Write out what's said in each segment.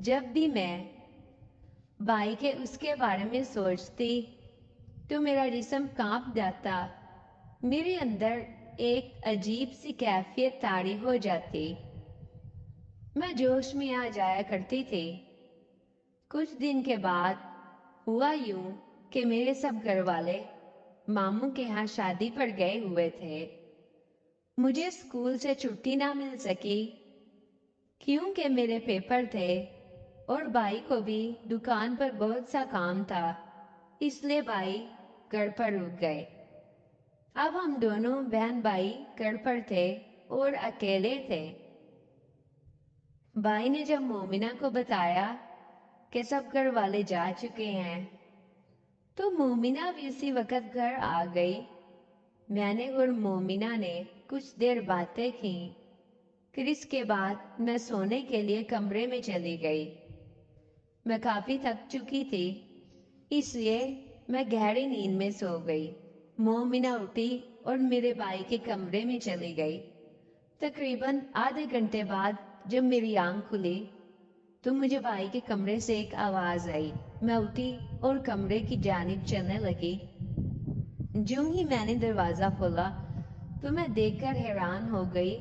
جب بھی میں بائی کے اس کے بارے میں سوچتی تو میرا جسم کانپ جاتا، میرے اندر ایک عجیب سی کیفیت طاری ہو جاتی، میں جوش میں آ جایا کرتی تھی۔ کچھ دن کے بعد ہوا یوں کہ میرے سب گھر والے ماموں کے ہاں شادی پر گئے ہوئے تھے۔ مجھے اسکول سے چھٹی نہ مل سکی کیونکہ میرے پیپر تھے اور بھائی کو بھی دکان پر بہت سا کام تھا، اس لیے بھائی گھر پر رک گئے۔ اب ہم دونوں بہن بھائی گھر پر تھے اور اکیلے تھے۔ بھائی نے جب مومنہ کو بتایا کہ سب گھر والے جا چکے ہیں تو مومنہ بھی اسی وقت گھر آ گئی۔ میں نے اور مومنہ نے کچھ دیر باتیں کی، پھر اس کے بعد میں سونے کے لیے کمرے میں چلی گئی۔ میں کافی تھک چکی تھی، اس لیے میں گہری نیند میں سو گئی۔ مومنہ اٹھی اور میرے بھائی کے کمرے میں چلی گئی۔ تقریباً آدھے گھنٹے بعد جب میری آنکھ کھلی تو مجھے بھائی کے کمرے سے ایک آواز آئی۔ میں اٹھی اور کمرے کی جانب چلنے لگی۔ جو ہی میں نے دروازہ کھولا تو میں دیکھ کر حیران ہو گئی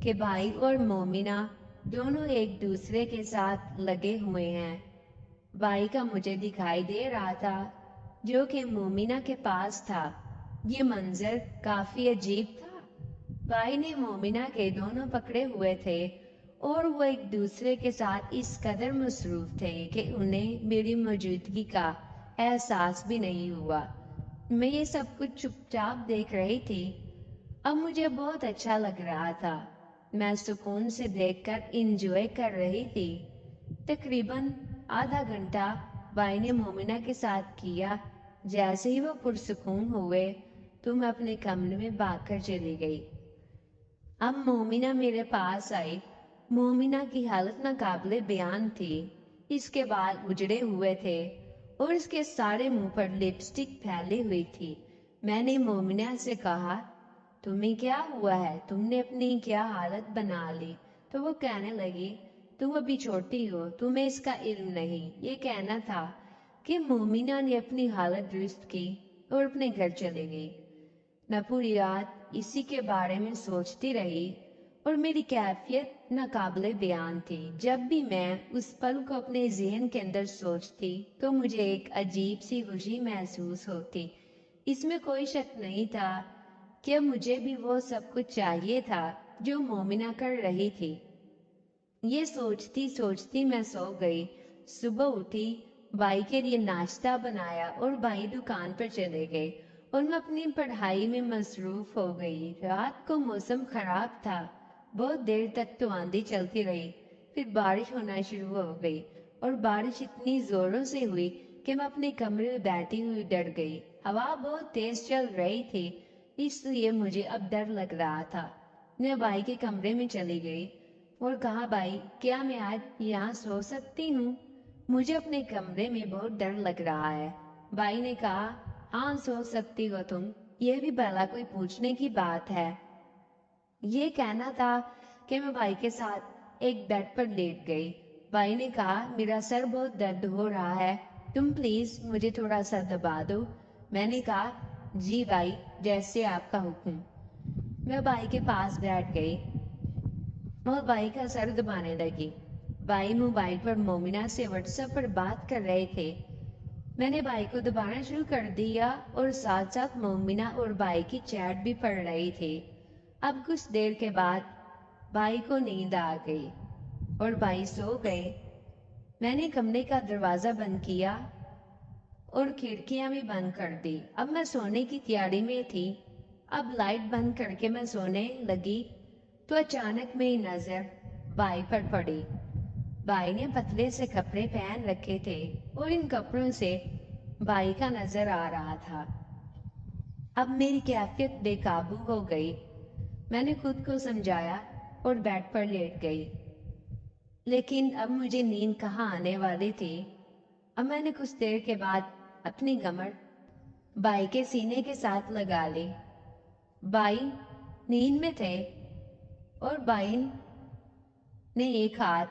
کہ بھائی اور مومنہ دونوں ایک دوسرے کے ساتھ لگے ہوئے ہیں۔ بھائی کا مجھے دکھائی دے رہا تھا جو کہ مومنہ کے پاس تھا۔ یہ منظر کافی عجیب تھا۔ بھائی نے مومنہ کے دونوں پکڑے ہوئے تھے اور وہ ایک دوسرے کے ساتھ اس قدر مصروف تھے کہ انہیں میری موجودگی کا احساس بھی نہیں ہوا۔ میں یہ سب کچھ چپ چاپ دیکھ رہی تھی۔ اب مجھے بہت اچھا لگ رہا تھا۔ میں سکون سے دیکھ کر انجوائے کر رہی تھی۔ تقریباً آدھا گھنٹہ بھائی نے مومنہ کے ساتھ کیا۔ جیسے ہی وہ پرسکون ہوئے تو میں اپنے کمرے میں بھاگ کر چلی گئی۔ اب مومنہ میرے پاس آئی۔ مومنہ کی حالت ناقابل بیان تھی۔ اس کے بال اجڑے ہوئے تھے اور اس کے سارے منہ پر لپسٹک پھیلی ہوئی تھی۔ میں نے مومنہ سے کہا، تمہیں کیا ہوا ہے؟ تم نے اپنی کیا حالت بنا لی؟ تو وہ کہنے لگی، تم ابھی چھوٹی ہو، تمہیں اس کا علم نہیں۔ یہ کہنا تھا کہ مومنہ نے اپنی حالت درست کی اور اپنے گھر چلے گئی۔ میں پوری رات اسی کے بارے میں سوچتی رہی اور میری کیفیت ناقابل بیان تھی۔ جب بھی میں اس پل کو اپنے ذہن کے اندر سوچتی تو مجھے ایک عجیب سی خوشی محسوس ہوتی۔ اس میں کوئی شک نہیں تھا کہ مجھے بھی وہ سب کچھ چاہیے تھا جو مومنہ کر رہی تھی۔ یہ سوچتی سوچتی میں سو گئی۔ صبح اٹھی، بھائی کے لیے ناشتہ بنایا اور بھائی دکان پر چلے گئے اور میں اپنی پڑھائی میں مصروف ہو گئی۔ رات کو موسم خراب تھا، بہت دیر تک تو آندھی چلتی رہی، پھر بارش ہونا شروع ہو گئی اور بارش اتنی زوروں سے ہوئی کہ میں اپنے کمرے میں بیٹھی ہوئی ڈر گئی۔ ہوا بہت تیز چل رہی تھی، اس لیے مجھے اب ڈر لگ رہا تھا۔ میں بھائی کے کمرے میں چلی گئی اور کہا، بھائی کیا میں آج یہاں سو سکتی ہوں؟ مجھے اپنے کمرے میں بہت ڈر لگ رہا ہے۔ بھائی نے کہا، ہاں سو سکتی ہو تم، یہ بھی بھلا کوئی پوچھنے کی بات ہے۔ یہ کہنا تھا کہ میں بھائی کے ساتھ ایک بیڈ پر لیٹ گئی۔ بھائی نے کہا، میرا سر بہت درد ہو رہا ہے، تم پلیز مجھے تھوڑا سا دبا دو۔ میں نے کہا، جی بھائی، جیسے آپ کا حکم۔ میں بھائی کے پاس بیٹھ گئی اور بھائی کا سر دبانے لگی۔ بھائی موبائل پر مومنہ سے واٹس ایپ پر بات کر رہے تھے۔ میں نے بھائی کو دبانا شروع کر دیا اور ساتھ ساتھ مومنہ اور بھائی کی چیٹ بھی پڑھ رہی تھی۔ اب کچھ دیر کے بعد بھائی کو نیند آ گئی اور بھائی سو گئے۔ میں نے کمرے کا دروازہ بند کیا اور کھڑکیاں بھی بند کر دی۔ اب میں سونے کی تیاری میں تھی۔ اب لائٹ بند کر کے میں سونے لگی تو اچانک میری نظر بھائی پر پڑی۔ بھائی نے پتلے سے کپڑے پہن رکھے تھے اور ان کپڑوں سے بھائی کا نظر آ رہا تھا۔ اب میری کیفیت بے قابو ہو گئی۔ میں نے خود کو سمجھایا اور بیڈ پر لیٹ گئی، لیکن اب مجھے نیند کہاں آنے والی تھی۔ اب میں نے کچھ دیر کے بعد اپنی کمر بھائی کے سینے کے ساتھ لگا لی۔ بھائی نیند میں تھے اور بھائی نے ایک ہاتھ